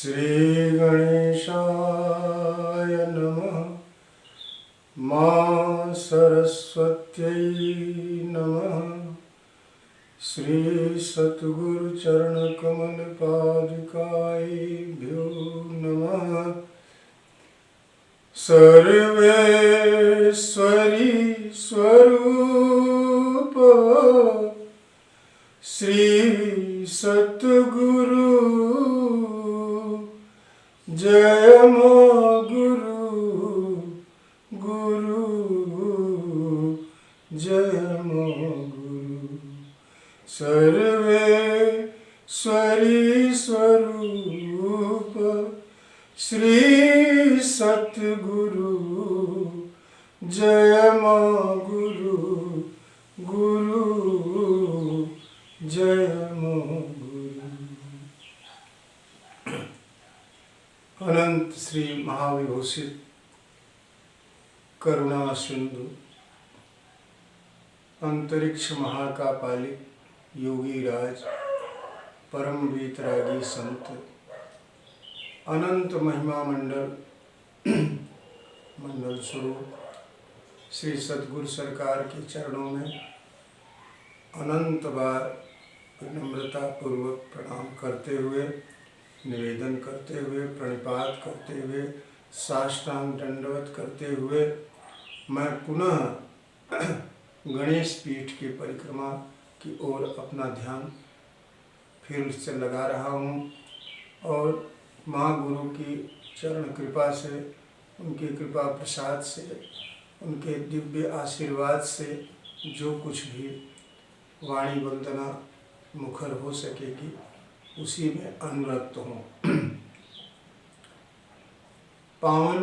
श्री गणेशाय नमः। मां सरस्वत्यै नमः। श्री सद्गुरु चरण कमल पादुकाभ्यो नमः। सर्वेश्वरी स्वरूप श्री सद्गुरु जय मो गुरु गुरु जय मो गुरु। सर्वेश्वरी स्वरूप श्री सद्गुरु जय मो गुरु गुरु जय मो गुरु। अनंत श्री महाविभूषित करुणा सिंधु अंतरिक्ष महाकापालिक योगी राज परम वीतरागी संत अनंत महिमा मंडल स्वरूप श्री सद्गुरु सरकार के चरणों में अनंत बार विनम्रता पूर्वक प्रणाम करते हुए, निवेदन करते हुए, प्रणिपात करते हुए, साष्टांग दंडवत करते हुए मैं पुनः गणेश पीठ की परिक्रमा की ओर अपना ध्यान फिर से लगा रहा हूँ और माँ गुरु की चरण कृपा से, उनकी कृपा प्रसाद से, उनके दिव्य आशीर्वाद से जो कुछ भी वाणी वंदना मुखर हो सकेगी उसी में अनुरक्त हूँ। पावन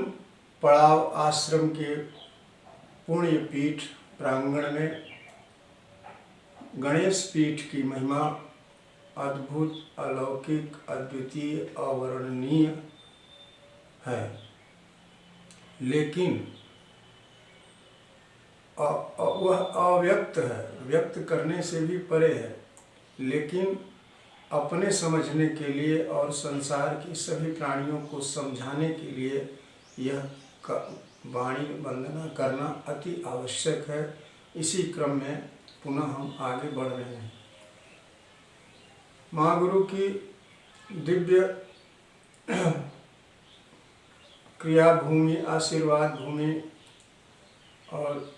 पड़ाव आश्रम के पुण्य पीठ प्रांगण में गणेश पीठ की महिमा अद्भुत, अलौकिक, अद्वितीय, अवर्णनीय है, लेकिन वह अव्यक्त है, व्यक्त करने से भी परे है। लेकिन अपने समझने के लिए और संसार की सभी प्राणियों को समझाने के लिए यह वाणी वंदना करना अति आवश्यक है। इसी क्रम में पुनः हम आगे बढ़ रहे हैं। माँ गुरु की दिव्य क्रिया भूमि, आशीर्वाद भूमि और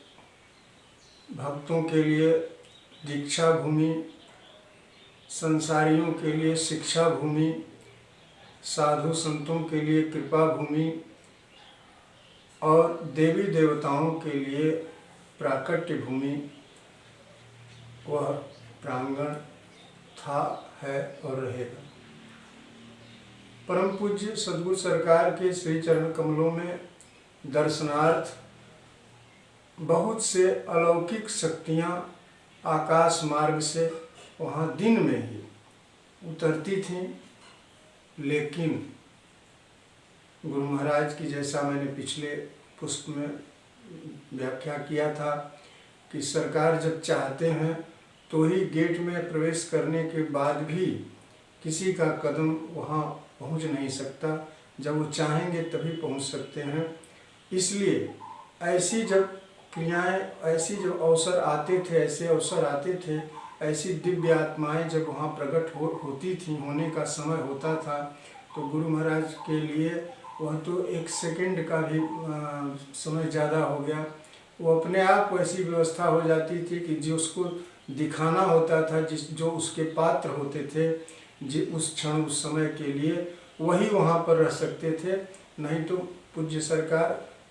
भक्तों के लिए दीक्षा भूमि, संसारियों के लिए शिक्षा भूमि, साधु संतों के लिए कृपा भूमि और देवी देवताओं के लिए प्राकट्य भूमि वह प्रांगण था, है और रहेगा। परम पूज्य सद्गुरु सरकार के श्री चरण कमलों में दर्शनार्थ बहुत से अलौकिक शक्तियाँ आकाश मार्ग से वहाँ दिन में ही उतरती थीं, लेकिन गुरु महाराज की, जैसा मैंने पिछले पुष्प में व्याख्या किया था कि सरकार जब चाहते हैं तो ही गेट में प्रवेश करने के बाद भी किसी का कदम वहाँ पहुँच नहीं सकता। जब वो चाहेंगे तभी पहुँच सकते हैं। इसलिए ऐसी जब क्रियाएं, ऐसी जब अवसर आते थे, ऐसे अवसर आते थे, ऐसी दिव्य आत्माएं जब वहाँ प्रकट होती थी, होने का समय होता था, तो गुरु महाराज के लिए वह तो एक सेकंड का भी समय ज़्यादा हो गया। वो अपने आप वैसी व्यवस्था हो जाती थी कि जो उसको दिखाना होता था, जो उसके पात्र होते थे, उस क्षण उस समय के लिए वही वहाँ पर रह सकते थे। नहीं तो पूज्य सरकार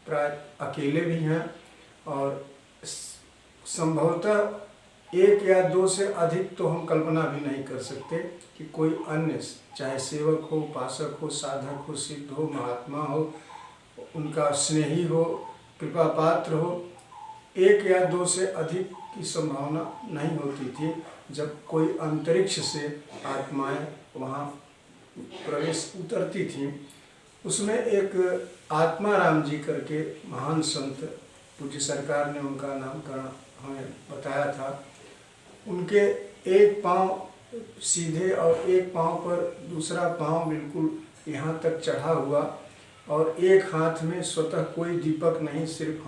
प्राय अकेले भी हैं और संभवतः एक या दो से अधिक तो हम कल्पना भी नहीं कर सकते कि कोई अन्य, चाहे सेवक हो, उपासक हो, साधक हो, सिद्ध हो, महात्मा हो, उनका स्नेही हो, कृपा पात्र हो, एक या दो से अधिक की संभावना नहीं होती थी। जब कोई अंतरिक्ष से आत्माएं वहाँ प्रवेश उतरती थी, उसमें एक आत्माराम जी करके महान संत, पूज्य सरकार ने उनका नामकरण हमें बताया था। उनके एक पांव सीधे और एक पांव पर दूसरा पांव बिल्कुल यहाँ तक चढ़ा हुआ, और एक हाथ में स्वतः कोई दीपक नहीं, सिर्फ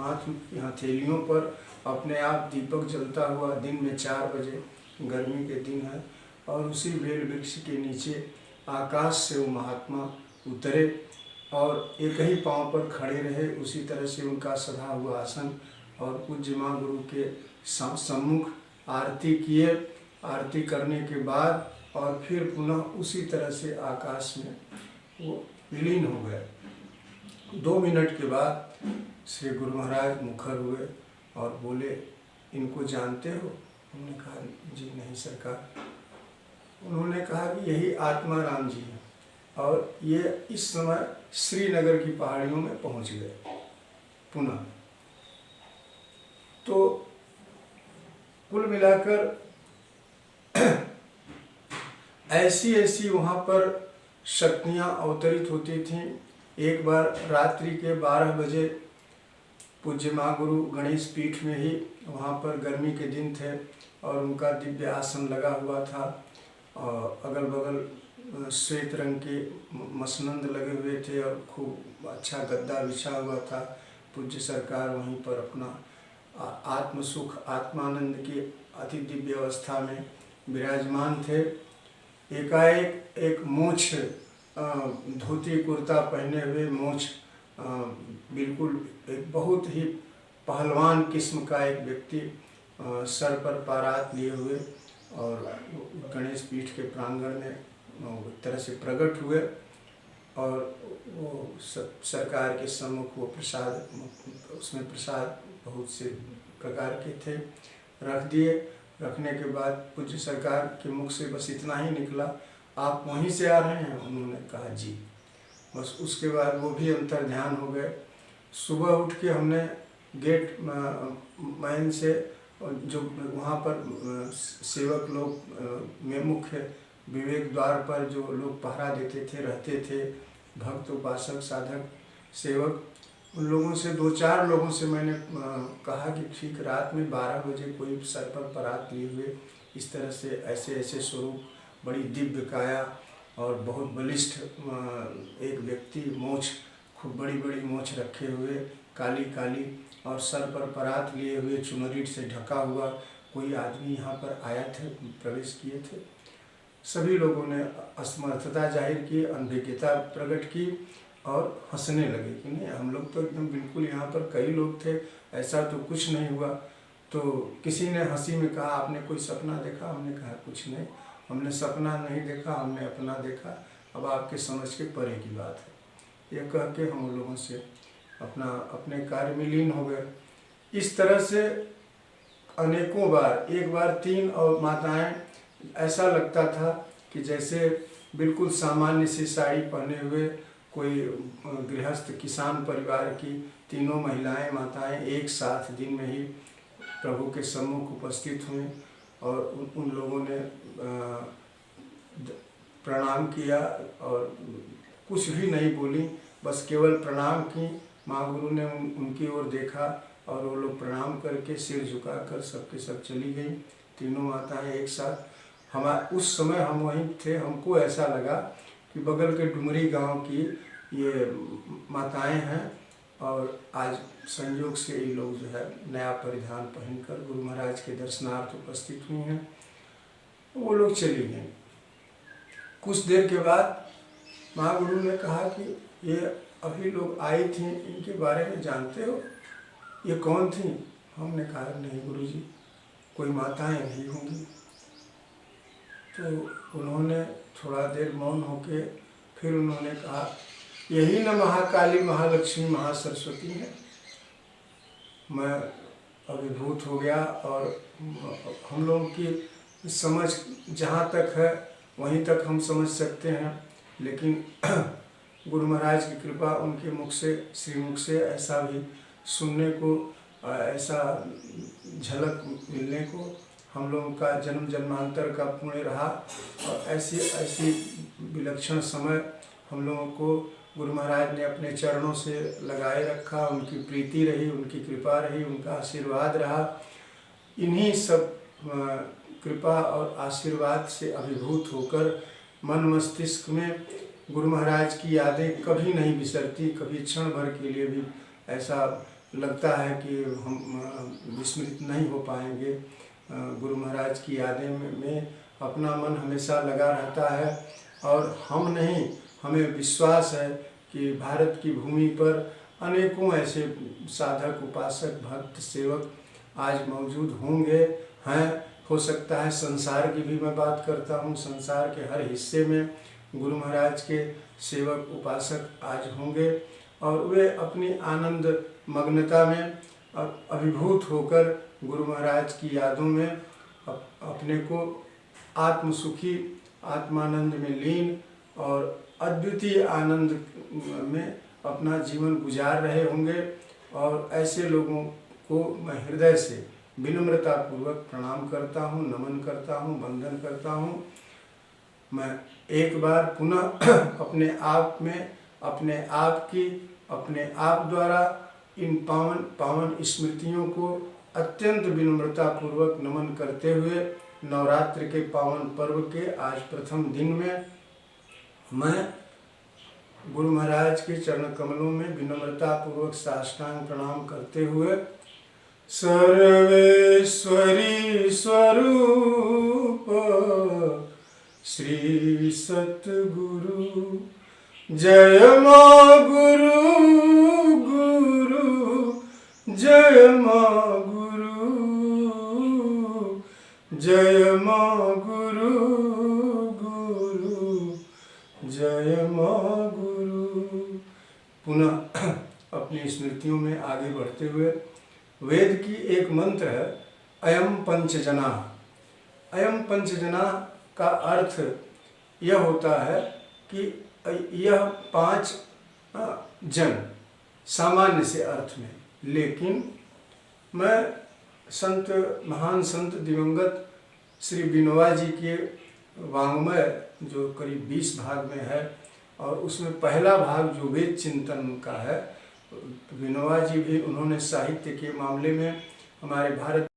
हथेलियों पर अपने आप दीपक जलता हुआ, दिन में 4 बजे, गर्मी के दिन है। और उसी बेल वृक्ष के नीचे आकाश से वो महात्मा उतरे और एक ही पांव पर खड़े रहे, उसी तरह से उनका सधा हुआ आसन, और पूज्य माँ गुरु के सम्मुख आरती किए। आरती करने के बाद और फिर पुनः उसी तरह से आकाश में वो विलीन हो गए। 2 मिनट के बाद श्री गुरु महाराज मुखर हुए और बोले, इनको जानते हो? हमने कहा जी नहीं सरकार। उन्होंने कहा कि यही आत्मा राम जी हैं, और ये इस समय श्रीनगर की पहाड़ियों में पहुंच गए पुनः। तो कुल मिलाकर ऐसी वहाँ पर शक्तियाँ अवतरित होती थीं। एक बार रात्रि के 12 बजे पूज्य माँ गुरु गणेश पीठ में ही, वहाँ पर गर्मी के दिन थे और उनका दिव्य आसन लगा हुआ था, और अगल बगल श्वेत रंग के मसनंद लगे हुए थे और खूब अच्छा गद्दा बिछा हुआ था। पूज्य सरकार वहीं पर अपना आत्म सुख आत्मानंद की अति दिव्य अवस्था में विराजमान थे। एकाएक एक मूछ, धोती कुर्ता पहने हुए मूछ, बिल्कुल एक बहुत ही पहलवान किस्म का एक व्यक्ति सर पर पारात लिए हुए और गणेश पीठ के प्रांगण में एक तरह से प्रकट हुए, और वो सरकार के सम्मुख वो प्रसाद, उसमें प्रसाद बहुत से प्रकार के थे, रख दिए। रखने के बाद पूज्य सरकार के मुख से बस इतना ही निकला, आप वहीं से आ रहे हैं? उन्होंने कहा जी। बस उसके बाद वो भी अंतर ध्यान हो गए। सुबह उठ के हमने गेट मैन से, जो वहाँ पर सेवक लोग में मुख्य विवेक द्वार पर जो लोग पहरा देते थे, रहते थे, भक्त उपासक साधक सेवक, उन लोगों से 2-4 लोगों से मैंने कहा कि ठीक रात में 12 बजे कोई सर पर परात लिए हुए इस तरह से ऐसे स्वरूप, बड़ी दिव्य काया और बहुत बलिष्ठ एक व्यक्ति, मोछ, खूब बड़ी बड़ी मोछ रखे हुए, काली काली, और सर पर परात लिए हुए, चुनरी से ढका हुआ कोई आदमी यहाँ पर आया थे, प्रवेश किए थे। सभी लोगों ने असमर्थता जाहिर की, अनभिज्ञता प्रकट की और हंसने लगे कि नहीं, हम लोग तो एकदम बिल्कुल, यहाँ पर कई लोग थे, ऐसा तो कुछ नहीं हुआ। तो किसी ने हंसी में कहा, आपने कोई सपना देखा? हमने कहा कुछ नहीं, हमने सपना नहीं देखा, हमने अपना देखा, अब आपके समझ के परे की बात है। यह कह के हम लोगों से अपने कार्य में लीन हो गए। इस तरह से अनेकों बार, एक बार 3 और माताएं, ऐसा लगता था कि जैसे बिल्कुल सामान्य सी साड़ी पहने हुए कोई गृहस्थ किसान परिवार की 3 महिलाएं माताएं एक साथ दिन में ही प्रभु के सम्मुख उपस्थित हुई, और उन लोगों ने प्रणाम किया और कुछ भी नहीं बोली, बस केवल प्रणाम की। माँ गुरु ने उनकी ओर देखा और वो लोग प्रणाम करके सिर झुकाकर सबके सब चली गई, 3 माताएं एक साथ। उस समय हम वहीं थे, हमको ऐसा लगा कि बगल के डुमरी गांव की ये माताएं हैं, और आज संयोग से ये लोग जो है नया परिधान पहनकर गुरु महाराज के दर्शनार्थ उपस्थित हुई हैं। वो लोग चली गई। कुछ देर के बाद माँ गुरु ने कहा कि ये अभी लोग आई थी, इनके बारे में जानते हो? ये कौन थी? हमने कहा नहीं गुरुजी, कोई माताएं नहीं होंगी। तो उन्होंने थोड़ा देर मौन होके फिर उन्होंने कहा, यही न महाकाली, महालक्ष्मी, महासरस्वती है। मैं अभिभूत हो गया, और हम लोगों की समझ जहाँ तक है वहीं तक हम समझ सकते हैं, लेकिन गुरु महाराज की कृपा, उनके मुख से, श्रीमुख से ऐसा भी सुनने को, ऐसा झलक मिलने को हम लोगों का जन्म जन्मांतर का पुण्य रहा, और ऐसी विलक्षण समय हम लोगों को गुरु महाराज ने अपने चरणों से लगाए रखा। उनकी प्रीति रही, उनकी कृपा रही, उनका आशीर्वाद रहा। इन्हीं सब कृपा और आशीर्वाद से अभिभूत होकर मन मस्तिष्क में गुरु महाराज की यादें कभी नहीं बिसरती, कभी क्षण भर के लिए भी ऐसा लगता है कि हम विस्मृत नहीं हो पाएंगे। गुरु महाराज की यादें में अपना मन हमेशा लगा रहता है। और हम नहीं, हमें विश्वास है कि भारत की भूमि पर अनेकों ऐसे साधक, उपासक, भक्त, सेवक आज मौजूद होंगे, हैं। हो सकता है संसार की भी मैं बात करता हूँ, संसार के हर हिस्से में गुरु महाराज के सेवक, उपासक आज होंगे और वे अपनी आनंद मग्नता में अभिभूत होकर गुरु महाराज की यादों में अपने को आत्मसुखी, आत्मानंद में लीन और अद्वितीय आनंद में अपना जीवन गुजार रहे होंगे। और ऐसे लोगों को मैं हृदय से विनम्रतापूर्वक प्रणाम करता हूँ, नमन करता हूँ, वंदन करता हूँ। मैं एक बार पुनः अपने आप में, अपने आप द्वारा इन पावन स्मृतियों को अत्यंत विनम्रतापूर्वक नमन करते हुए नवरात्र के पावन पर्व के आज प्रथम दिन में मैं गुरु महाराज के चरण कमलों में विनम्रतापूर्वक साष्टांग प्रणाम करते हुए सर्वेश्वरी स्वरूप श्री सतगुरु जय मां गुरु गुरु जय मां गुरु जय मां गुरु गुरु जय मां गुरु। पुनः अपनी स्मृतियों में आगे बढ़ते हुए वेद की एक मंत्र है अयम पंचजना। अयम पंचजना का अर्थ यह होता है कि यह 5 जन सामान्य से अर्थ में, लेकिन मैं महान संत दिवंगत श्री विनोबा जी के वाङ्मय जो करीब 20 भाग में है और उसमें पहला भाग जो वेद चिंतन का है, विनोबा जी भी उन्होंने साहित्य के मामले में हमारे भारत